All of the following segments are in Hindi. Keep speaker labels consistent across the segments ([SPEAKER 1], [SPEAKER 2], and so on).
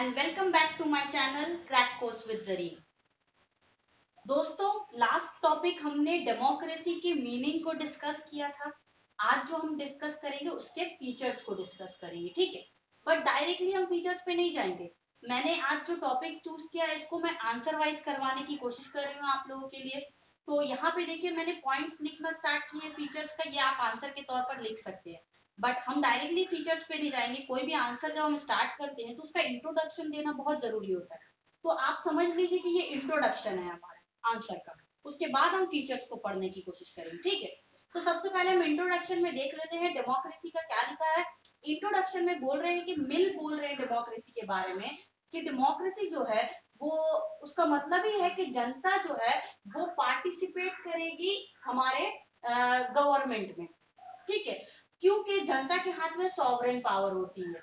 [SPEAKER 1] And welcome back to my channel crack course with Zareen. दोस्तों, लास्ट टॉपिक हमने डेमोक्रेसी के मीनिंग को डिस्कस किया था। आज जो हम डिस्कस करेंगे उसके फीचर्स को डिस्कस करेंगे, ठीक है। बट डायरेक्टली हम फीचर्स पे नहीं जाएंगे। मैंने आज जो टॉपिक चूज किया है इसको मैं आंसर वाइज करवाने की कोशिश कर रही हूँ आप लोगों के लिए। तो यहाँ पे देखिए मैंने पॉइंट्स लिखना स्टार्ट किए फीचर्स का, ये आप आंसर के तौर पर लिख सकते हैं। बट हम डायरेक्टली फीचर्स पे नहीं जाएंगे। कोई भी आंसर जब हम स्टार्ट करते हैं तो उसका इंट्रोडक्शन देना बहुत जरूरी होता है। तो आप समझ लीजिए कि ये इंट्रोडक्शन है हमारा आंसर का। उसके बाद हम फीचर्स को पढ़ने की कोशिश करेंगे, ठीक है। तो सबसे पहले हम इंट्रोडक्शन में देख लेते हैं डेमोक्रेसी का क्या लिखा है। इंट्रोडक्शन में बोल रहे हैं कि मिल बोल रहे हैं डेमोक्रेसी के बारे में कि डेमोक्रेसी जो है वो उसका मतलब ही है कि जनता जो है वो पार्टिसिपेट करेगी हमारे गवर्नमेंट में, ठीक है, क्योंकि जनता के हाथ में सॉवरेन पावर होती है।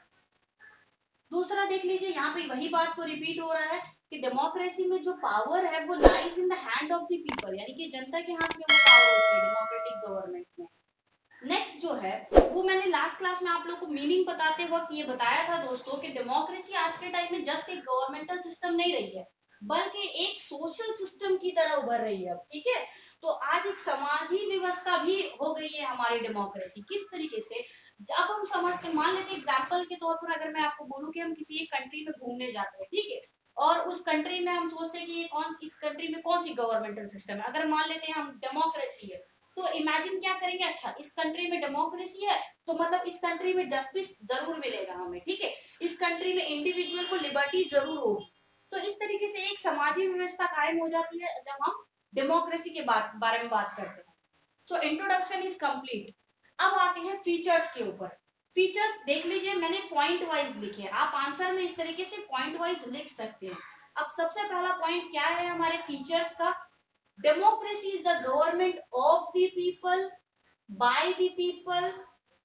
[SPEAKER 1] दूसरा देख लीजिए, यहाँ पे वही बात को रिपीट हो रहा है कि डेमोक्रेसी में जो पावर है वो lies in the hand of the people, यानी कि जनता के हाथ में वो पावर होती है डेमोक्रेटिक गवर्नमेंट में। नेक्स्ट जो है वो मैंने लास्ट क्लास में आप लोगों को मीनिंग बताते वक्त ये बताया था दोस्तों कि डेमोक्रेसी आज के टाइम में जस्ट एक गवर्नमेंटल सिस्टम नहीं रही है, बल्कि एक सोशल सिस्टम की तरह उभर रही है, ठीक है। तो आज एक समाजी व्यवस्था भी हो गई है हमारी डेमोक्रेसी। किस तरीके से, जब हम समझते, मान लेते एग्जाम्पल के तौर पर अगर मैं आपको बोलूं कि हम किसी एक कंट्री में घूमने जाते हैं, ठीक है, और उस कंट्री में हम सोचते हैं कि ये इस कंट्री में कौन सी गवर्नमेंटल सिस्टम है। अगर मान लेते हैं हम डेमोक्रेसी है, तो इमेजिन क्या करेंगे, अच्छा इस कंट्री में डेमोक्रेसी है तो मतलब इस कंट्री में जस्टिस जरूर मिलेगा हमें, ठीक है, इस कंट्री में इंडिविजुअल को लिबर्टी जरूर होगी। तो इस तरीके से एक समाजी व्यवस्था कायम हो जाती है जब हम डेमोक्रेसी के बारे में बात करते हैं। So introduction is complete. अब आते हैं फीचर्स के ऊपर। फीचर्स देख लीजिए, मैंने पॉइंट वाइज लिखे हैं, आप आंसर में इस तरीके से पॉइंट वाइज लिख सकते हैं। अब सबसे पहला पॉइंट क्या है हमारे फीचर्स का, democracy is the government of the people, by the people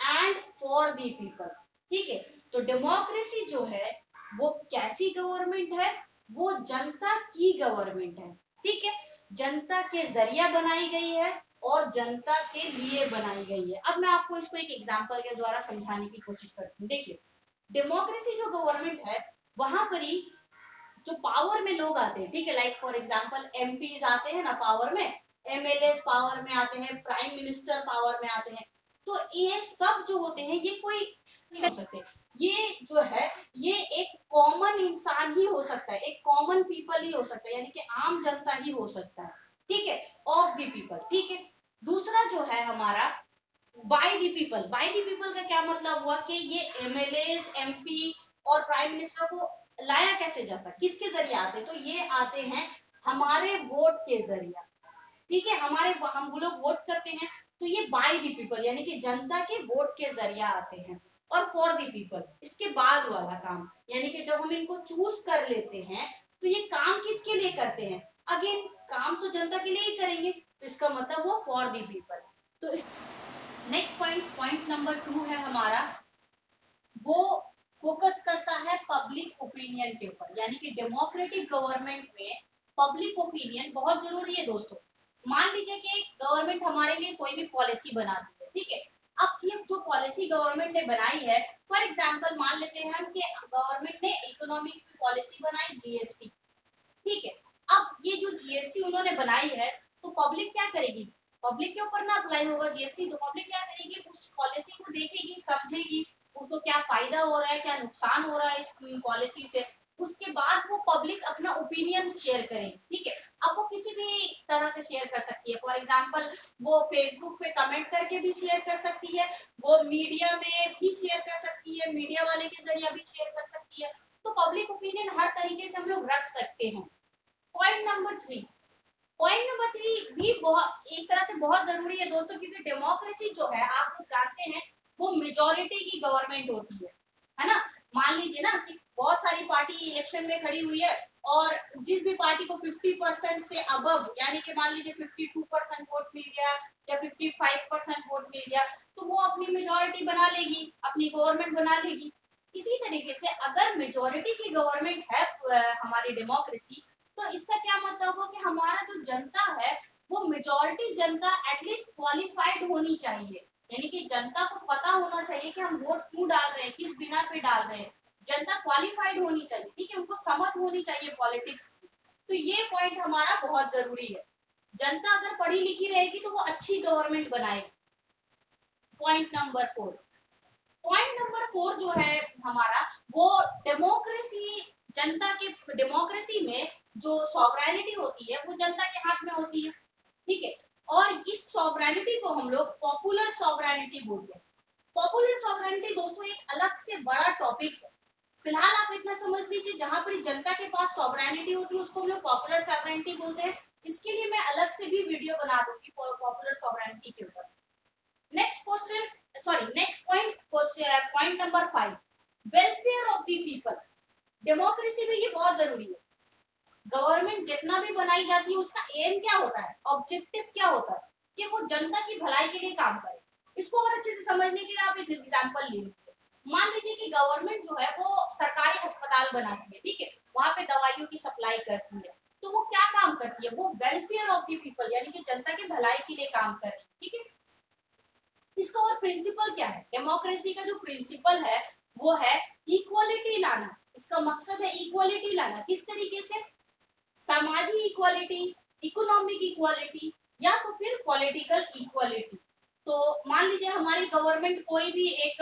[SPEAKER 1] and for the people, ठीक है। तो डेमोक्रेसी जो है वो कैसी गवर्नमेंट है, वो जनता की गवर्नमेंट है, ठीक है, जनता के जरिया बनाई गई है और जनता के लिए बनाई गई है। अब मैं आपको इसको एक एग्जांपल के द्वारा समझाने की कोशिश करती हूँ। देखिए, डेमोक्रेसी जो गवर्नमेंट है वहां पर ही जो पावर में लोग आते हैं, ठीक है, लाइक फॉर एग्जांपल एमपीज आते हैं ना पावर में, एमएलए पावर में आते हैं, प्राइम मिनिस्टर पावर में आते हैं। तो ये सब जो होते हैं ये कोई हो सकते हैं, ये जो है ये एक कॉमन इंसान ही हो सकता है, एक कॉमन पीपल ही हो सकता है, यानी कि आम जनता ही हो सकता है, ठीक है, ऑफ द पीपल, ठीक है। दूसरा जो है हमारा by the people. By the people का क्या मतलब हुआ कि ये एमएलए, एमपी और प्राइम मिनिस्टर को लाया कैसे जाता है, किसके जरिए आते हैं, तो ये आते हैं हमारे वोट के जरिए, ठीक है, हम वो लोग वोट करते हैं तो ये बाय द पीपल यानी कि जनता के वोट के जरिए आते हैं। और फॉर द पीपल इसके बाद वाला काम, यानी कि जब हम इनको चूज कर लेते हैं तो ये काम किसके लिए करते हैं, अगेन काम तो जनता के लिए ही करेंगे, तो इसका मतलब वो फॉर द पीपल। तो इस नेक्स्ट पॉइंट नंबर 2 है हमारा, वो फोकस करता है पब्लिक ओपिनियन के ऊपर, यानी कि डेमोक्रेटिक गवर्नमेंट में पब्लिक ओपिनियन बहुत जरूरी है दोस्तों। मान लीजिए कि गवर्नमेंट हमारे लिए कोई भी पॉलिसी बनाती है, ठीक है। अब ये जो पॉलिसी गवर्नमेंट ने बनाई है, फॉर एग्जांपल मान लेते हैं हम कि गवर्नमेंट ने इकोनॉमिक पॉलिसी बनाई जीएसटी, ठीक है। अब ये जो जीएसटी उन्होंने बनाई है तो पब्लिक क्या करेगी, पब्लिक के ऊपर ना अप्लाई होगा जीएसटी, तो पब्लिक क्या करेगी, उस पॉलिसी को देखेगी, समझेगी, उसको क्या फायदा हो रहा है, क्या नुकसान हो रहा है इस पॉलिसी से। उसके बाद वो पब्लिक अपना ओपिनियन शेयर करेगी, ठीक है। अब वो किसी भी तरह से शेयर कर सकती है, फॉर एग्जांपल वो फेसबुक पे कमेंट करके भी शेयर कर सकती है, वो मीडिया में भी शेयर कर सकती है, मीडिया वाले के जरिए भी शेयर कर सकती है। तो पब्लिक ओपिनियन हर तरीके से हम लोग रख सकते हैं। पॉइंट नंबर 3, पॉइंट नंबर 3 भी बहुत एक तरह से बहुत जरूरी है दोस्तों, क्योंकि डेमोक्रेसी जो है आप लोग जानते हैं वो मेजोरिटी की गवर्नमेंट होती है ना। मान लीजिए ना कि बहुत सारी पार्टी इलेक्शन में खड़ी हुई है और जिस भी पार्टी को 50% से अबव, यानी कि मान लीजिए 52% वोट मिल गया या 55% वोट मिल गया, तो वो अपनी मेजोरिटी बना लेगी, अपनी गवर्नमेंट बना लेगी। इसी तरीके से अगर मेजोरिटी की गवर्नमेंट है हमारी डेमोक्रेसी, तो इसका क्या मतलब हो कि हमारा जो जनता है वो मेजॉरिटी जनता एटलीस्ट क्वालिफाइड होनी चाहिए, यानी कि जनता को पता होना चाहिए कि हम वोट क्यों डाल रहे हैं, किस बिना पे डाल रहे हैं। जनता क्वालिफाइड होनी चाहिए, ठीक है, उनको समझ होनी चाहिए पॉलिटिक्स की। तो ये पॉइंट हमारा बहुत जरूरी है। जनता अगर पढ़ी लिखी रहेगी तो वो अच्छी गवर्नमेंट बनाएगी। पॉइंट नंबर 4, पॉइंट नंबर 4 जो है हमारा, वो डेमोक्रेसी, जनता के डेमोक्रेसी में जो सॉवरेनिटी होती है वो जनता के हाथ में होती है, ठीक है। और इस सॉवरेनिटी को हम लोग पॉपुलर सॉवरेनिटी बोलते हैं। पॉपुलर सॉवरेनिटी दोस्तों एक अलग से बड़ा टॉपिक है। फिलहाल आप इतना समझ लीजिए, जहां पर जनता के पास सॉवरेनिटी होती है उसको हम लोग पॉपुलर सॉवरेनिटी बोलते हैं। इसके लिए मैं अलग से भी वीडियो बना दूंगी पॉपुलर सॉवरेनिटी के ऊपर। Next question, sorry next point, point number 5, welfare of the people. Democracy में ये बहुत जरूरी है। गवर्नमेंट जितना भी बनाई जाती है उसका एम क्या होता है, ऑब्जेक्टिव क्या होता है, कि वो जनता की भलाई के लिए काम करे। इसको और अच्छे से समझने के लिए आप एक एग्जांपल ले लीजिए। मान लीजिए कि गवर्नमेंट जो है वो सरकारी अस्पताल बनाती है, ठीक है, वहां पे दवाइयों की सप्लाई करती है। तो वो क्या काम करती है, वो वेलफेयर ऑफ द पीपल यानी कि जनता की भलाई के लिए काम कर रही है, ठीक है। इसका और प्रिंसिपल क्या है, डेमोक्रेसी का जो प्रिंसिपल है वो है इक्वालिटी लाना। इसका मकसद है इक्वालिटी लाना। किस तरीके से, सामाजिक इक्वालिटी, इकोनॉमिक इक्वालिटी, या तो फिर पॉलिटिकल इक्वालिटी। तो मान लीजिए हमारी गवर्नमेंट कोई भी एक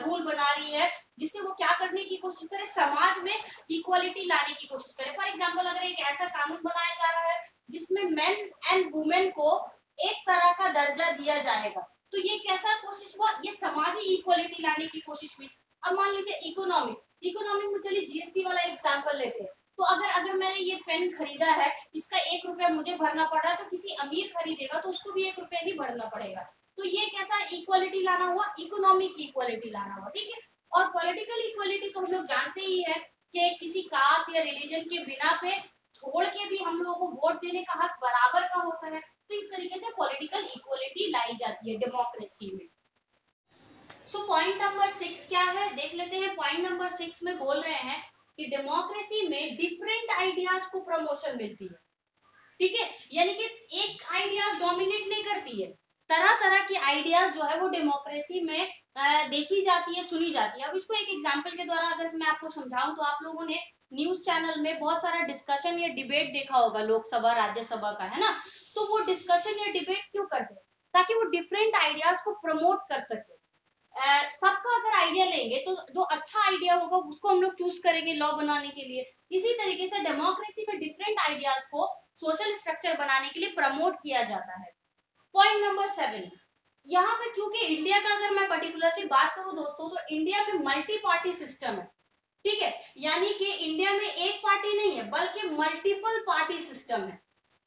[SPEAKER 1] रूल बना रही है जिससे वो क्या करने की कोशिश करे, समाज में इक्वालिटी लाने की कोशिश करे। फॉर एग्जांपल अगर एक ऐसा कानून बनाया जा रहा है जिसमें मेन एंड वुमेन को एक तरह का दर्जा दिया जाएगा, तो ये कैसा कोशिश हुआ, ये सामाजिक इक्वालिटी लाने की कोशिश हुई। अब मान लीजिए इकोनॉमिक, इकोनॉमिक में चलिए जीएसटी वाला एग्जांपल लेते हैं। तो अगर मैंने ये पेन खरीदा है, इसका 1 रुपया मुझे भरना पड़ रहा है, तो किसी अमीर खरीदेगा तो उसको भी 1 रुपया ही भरना पड़ेगा। तो ये कैसा इक्वालिटी लाना हुआ, इकोनॉमिक इक्वालिटी लाना हुआ, ठीक है। और पॉलिटिकल इक्वालिटी तो हम लोग जानते ही है कि किसी कास्ट या रिलीजन के बिना पे छोड़ के भी हम लोगों को वोट देने का हक बराबर का होता है। तो इस तरीके से पॉलिटिकल इक्वालिटी लाई जाती है डेमोक्रेसी में। सो पॉइंट नंबर 6 क्या है, देख लेते हैं। पॉइंट नंबर 6 में बोल रहे हैं कि डेमोक्रेसी में डिफरेंट आइडियाज को प्रमोशन मिलती है, ठीक है। यानी कि एक आइडियाज डोमिनेट नहीं करती है, तरह तरह की आइडियाज जो है वो डेमोक्रेसी में देखी जाती है, सुनी जाती है। अब इसको एक एग्जांपल के द्वारा अगर मैं आपको समझाऊं, तो आप लोगों ने न्यूज चैनल में बहुत सारा डिस्कशन या डिबेट देखा होगा, लोकसभा राज्यसभा का, है ना। तो वो डिस्कशन या डिबेट क्यों करते हैं, ताकि वो डिफरेंट आइडियाज को प्रमोट कर सके। सबका अगर आइडिया लेंगे तो जो अच्छा आइडिया होगा उसको हम लोग चूज करेंगे लॉ बनाने के लिए। इसी तरीके से डेमोक्रेसी में डिफरेंट आइडियाज को सोशल स्ट्रक्चर बनाने के लिए प्रमोट किया जाता है। पॉइंट नंबर 7, यहाँ पे क्योंकि इंडिया का अगर मैं पर्टिकुलरली बात करूं दोस्तों, तो इंडिया में मल्टी पार्टी सिस्टम है, ठीक है। यानी कि इंडिया में एक पार्टी नहीं है बल्कि मल्टीपल पार्टी सिस्टम है।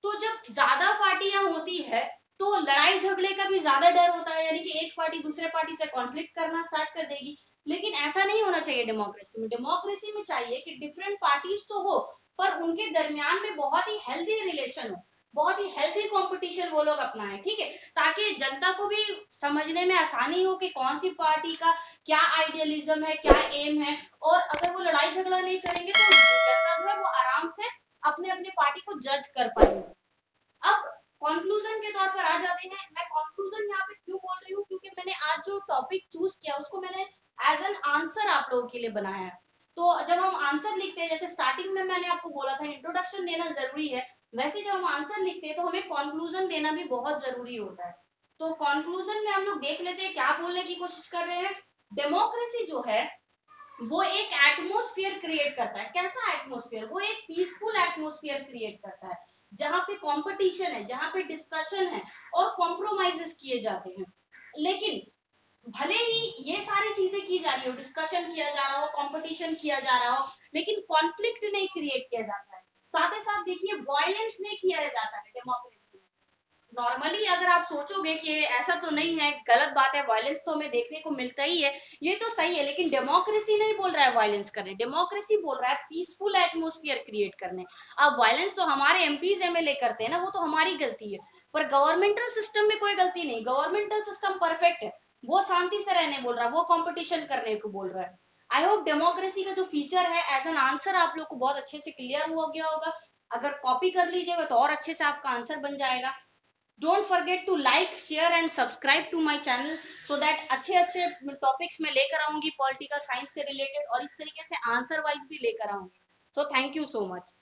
[SPEAKER 1] तो जब ज्यादा पार्टियां होती है तो लड़ाई झगड़े का भी ज्यादा डर होता है, यानी कि एक पार्टी दूसरे पार्टी से कॉन्फ्लिक्ट करना स्टार्ट कर देगी। लेकिन ऐसा नहीं होना चाहिए डेमोक्रेसी में। डेमोक्रेसी में चाहिए कि डिफरेंट पार्टीज तो हो, पर उनके दरमियान में बहुत ही हेल्दी रिलेशन हो, बहुत ही हेल्दी कंपटीशन वो लोग अपनाएं, ठीक है। ताकि जनता को भी समझने में आसानी हो कि कौन सी पार्टी का क्या आइडियलिज्म है, क्या एम है। और अगर वो लड़ाई झगड़ा नहीं करेंगे तो जनता जो है वो आराम से अपने अपने पार्टी को जज कर पाएंगे। अब कंक्लूजन के तौर पर आ जाते हैं। मैं कंक्लूजन यहाँ पे क्यों बोल रही हूँ, क्योंकि मैंने आज जो टॉपिक चूज किया उसको मैंने एज एन आंसर आप लोगों के लिए बनाया है। तो जब हम आंसर लिखते हैं, जैसे स्टार्टिंग में मैंने आपको बोला था इंट्रोडक्शन देना जरूरी है, वैसे जब हम आंसर लिखते हैं तो हमें कंक्लूजन देना भी बहुत जरूरी होता है। तो कंक्लूजन में हम लोग देख लेते हैं क्या बोलने की कोशिश कर रहे हैं। डेमोक्रेसी जो है वो एक एटमोस्फियर क्रिएट करता है। कैसा एटमोस्फियर, वो एक पीसफुल एटमोस्फियर क्रिएट करता है, जहां पे कंपटीशन है, जहां पे डिस्कशन है और कॉम्प्रोमाइजेस किए जाते हैं। लेकिन भले ही ये सारी चीजें की जा रही हो, डिस्कशन किया जा रहा हो, कंपटीशन किया जा रहा हो, लेकिन कॉन्फ्लिक्ट नहीं क्रिएट किया जाता है। साथ ही साथ देखिए वायलेंस नहीं किया जाता है डेमोक्रेसी में। नॉर्मली अगर आप सोचोगे कि ऐसा तो नहीं है, गलत बात है, वायलेंस तो हमें देखने को मिलता ही है, ये तो सही है, लेकिन डेमोक्रेसी नहीं बोल रहा है वायलेंस करने। डेमोक्रेसी बोल रहा है पीसफुल एटमोस्फियर क्रिएट करने। अब वायलेंस तो हमारे एमपीज एमएलए करते हैं ना, वो तो हमारी गलती है, पर गवर्नमेंटल सिस्टम में कोई गलती नहीं। गवर्नमेंटल सिस्टम परफेक्ट है, वो शांति से रहने बोल रहा है, वो कंपटीशन करने को बोल रहा है। आई होप डेमोक्रेसी का जो फीचर है एज एन आंसर आप लोग को बहुत अच्छे से क्लियर हो गया होगा। अगर कॉपी कर लीजिएगा तो और अच्छे से आपका आंसर बन जाएगा। Don't forget to like share and subscribe to my channel so that अच्छे अच्छे टॉपिक्स मैं लेकर आऊंगी पॉलिटिकल साइंस से रिलेटेड, और इस तरीके से आंसर वाइज भी लेकर आऊंगी। So thank you so much.